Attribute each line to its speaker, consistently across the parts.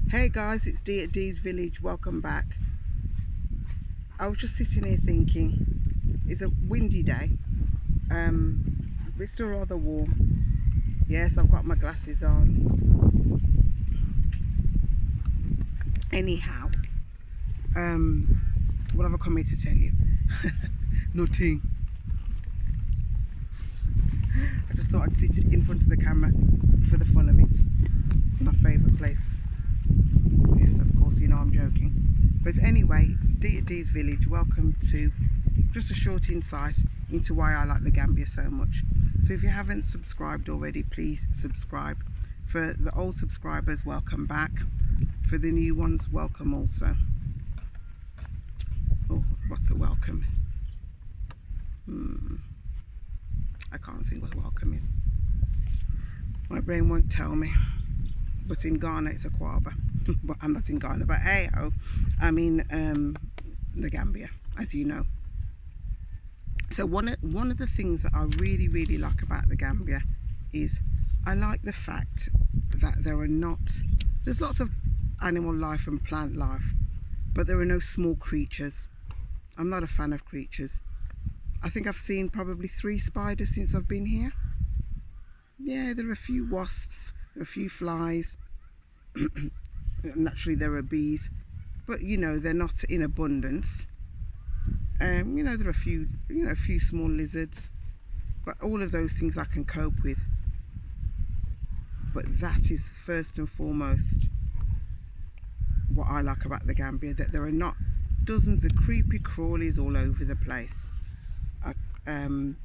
Speaker 1: Hey guys, it's Dee at Dee's Village. Welcome back. I was just sitting here thinking, it's a windy day, but it's still rather warm. Yes, I've got my glasses on. Anyhow, what have I come here to tell you? Nothing. I just thought I'd sit in front of the camera for the fun of it. My favourite place. Yes, of course, you know I'm joking. But anyway, it's Dee at Dee's Village. Welcome to just a short insight into why I like the Gambia so much. So if you haven't subscribed already, please subscribe. For the old subscribers, welcome back. For the new ones, welcome also. Oh, what's a welcome? I can't think what welcome is. My brain won't tell me. But in Ghana, it's a Kwaba. But I'm not in Ghana. But hey ho, I'm in the Gambia, as you know. So one of the things that I really like about the Gambia is I like the fact that there's lots of animal life and plant life, but there are no small creatures. I'm not a fan of creatures. I think I've seen probably 3 spiders since I've been here. Yeah, there are a few wasps, a few flies. Naturally there are bees, but you know, they're not in abundance. You know, there are a few small lizards, but all of those things I can cope with. But that is first and foremost what I like about the Gambia, that there are not dozens of creepy crawlies all over the place. I'm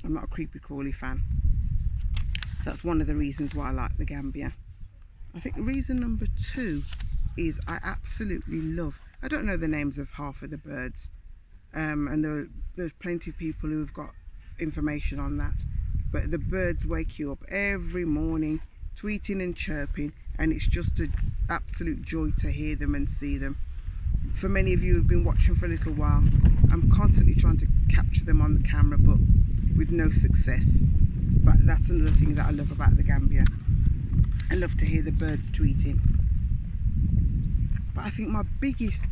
Speaker 1: not a creepy crawly fan. So that's one of the reasons why I like the Gambia. I think reason number 2 is I absolutely love, I don't know the names of half of the birds, and there's plenty of people who have got information on that, but the birds wake you up every morning tweeting and chirping, and it's just an absolute joy to hear them and see them. For many of you who've been watching for a little while, I'm constantly trying to capture them on the camera, but with no success. But that's another thing that I love about the Gambia. I love to hear the birds tweeting. But I think my biggest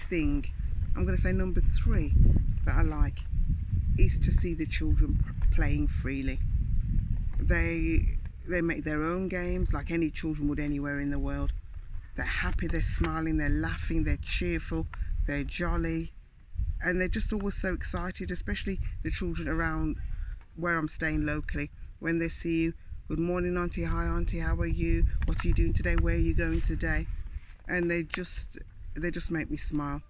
Speaker 1: thing, I'm going to say number 3, that I like, is to see the children playing freely. They make their own games like any children would anywhere in the world. They're happy, they're smiling, they're laughing, they're cheerful, they're jolly, and they're just always so excited, especially the children around where I'm staying locally. When they see you, good morning auntie, hi auntie, how are you, what are you doing today, where are you going today? And they just make me smile.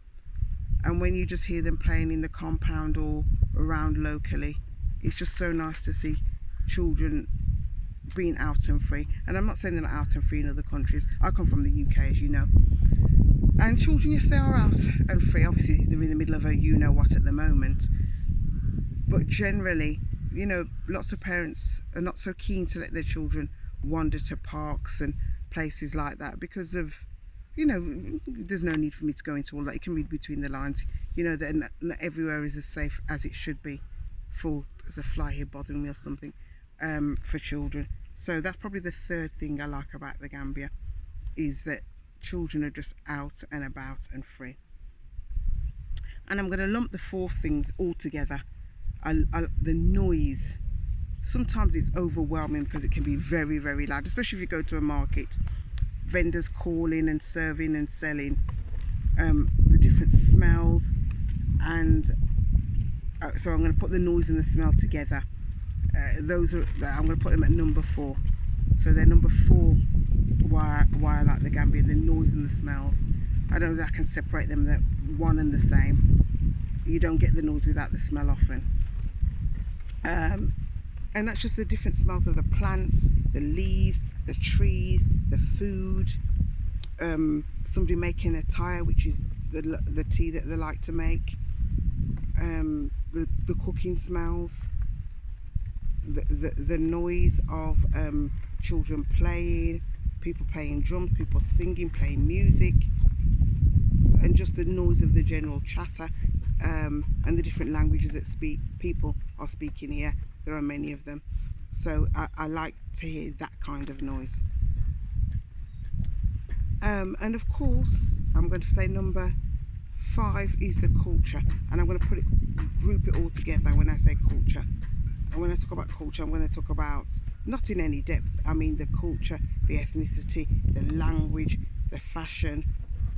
Speaker 1: And when you just hear them playing in the compound or around locally, it's just so nice to see children being out and free. And I'm not saying they're not out and free in other countries. I come from the UK, as you know, and children, yes, they are out and free. Obviously they're in the middle of a you know what at the moment, but generally, you know, lots of parents are not so keen to let their children wander to parks and places like that because of, you know, there's no need for me to go into all that. You can read between the lines, you know, that not everywhere is as safe as it should be for, there's a fly here bothering me or something, for children. So that's probably the 3rd thing I like about the Gambia, is that children are just out and about and free. And I'm going to lump the 4 things all together. The noise, sometimes it's overwhelming because it can be very loud, especially if you go to a market. Vendors calling and serving and selling, the different smells, and so I'm going to put the noise and the smell together. I'm going to put them at number 4. So they're number 4 why I like the Gambia, the noise and the smells. I don't know that I can separate them, they're one and the same. You don't get the noise without the smell often. And that's just the different smells of the plants, the leaves, the trees, the food, somebody making a tire, which is the tea that they like to make, the cooking smells, the noise of children playing, people playing drums, people singing, playing music, and just the noise of the general chatter, and the different languages that people are speaking here. There are many of them, so I like to hear that kind of noise. And of course, I'm going to say number 5 is the culture, and I'm going to group it all together when I say culture. And when I talk about culture, I'm going to talk about, not in any depth, I mean the culture, the ethnicity, the language, the fashion,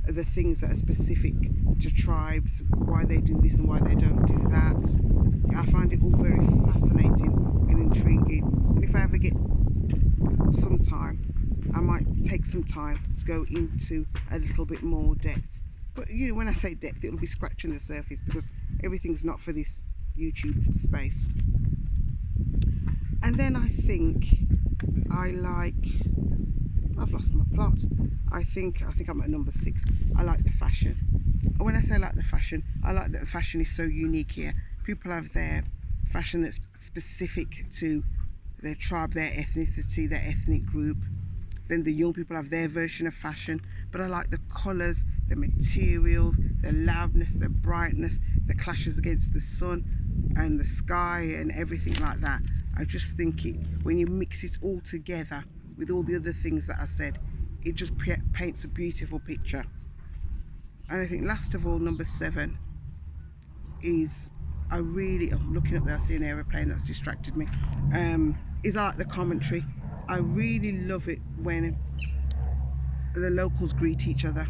Speaker 1: the things that are specific to tribes, why they do this and why they don't do that. I find it all very fascinating and intriguing, and if I ever get some time, I might take some time to go into a little bit more depth. But you know, when I say depth, it'll be scratching the surface, because everything's not for this YouTube space. And then I think I've lost my plot. I think I'm at number 6. I like the fashion. And when I say I like the fashion, I like that the fashion is so unique here. People have their fashion that's specific to their tribe, their ethnicity, their ethnic group. Then the young people have their version of fashion. But I like the colours, the materials, the loudness, the brightness, the clashes against the sun and the sky and everything like that. I just think when you mix it all together with all the other things that I said, it just paints a beautiful picture. And I think last of all, number 7 is, I'm looking up there, I see an aeroplane that's distracted me, is I like the commentary. I really love it when the locals greet each other.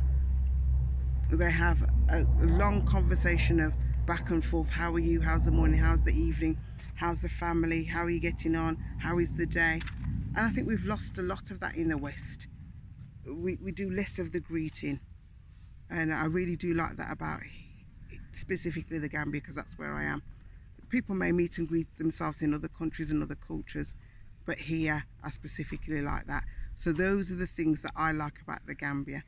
Speaker 1: They have a long conversation of back and forth. How are you? How's the morning? How's the evening? How's the family? How are you getting on? How is the day? And I think we've lost a lot of that in the West. We do less of the greeting, and I really do like that about specifically the Gambia, because that's where I am. People may meet and greet themselves in other countries and other cultures, but here I specifically like that. So those are the things that I like about the Gambia.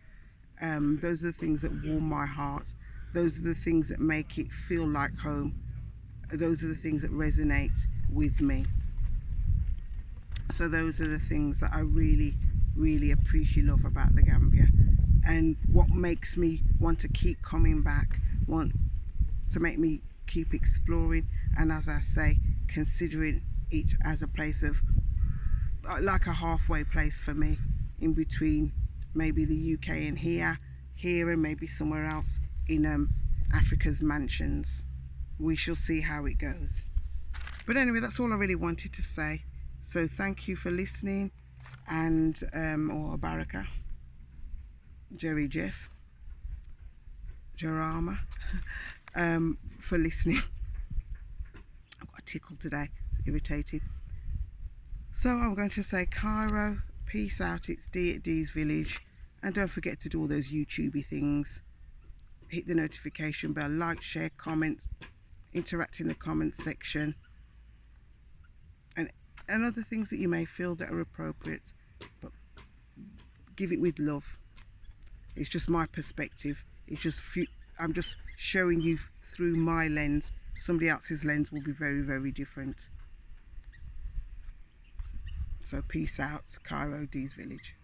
Speaker 1: Those are the things that warm my heart. Those are the things that make it feel like home. Those are the things that resonate with me. So those are the things that I really, really appreciate, love about the Gambia, and what makes me want to keep coming back, want to make me keep exploring, and as I say, considering it as a place of, like a halfway place for me, in between maybe the UK and here and maybe somewhere else in Africa's mansions. We shall see how it goes. But anyway, that's all I really wanted to say. So thank you for listening, and or Baraka, Jerry Jeff, Jarama, for listening. I've got a tickle today, it's irritating. So I'm going to say KAIRO, peace out, it's D at D's Village, and don't forget to do all those YouTubey things. Hit the notification bell, like, share, comment, interact in the comments section, and other things that you may feel that are appropriate, but give it with love. It's just my perspective. It's just I'm just showing you through my lens. Somebody else's lens will be very, very different. So peace out, KAIRO, D's Village.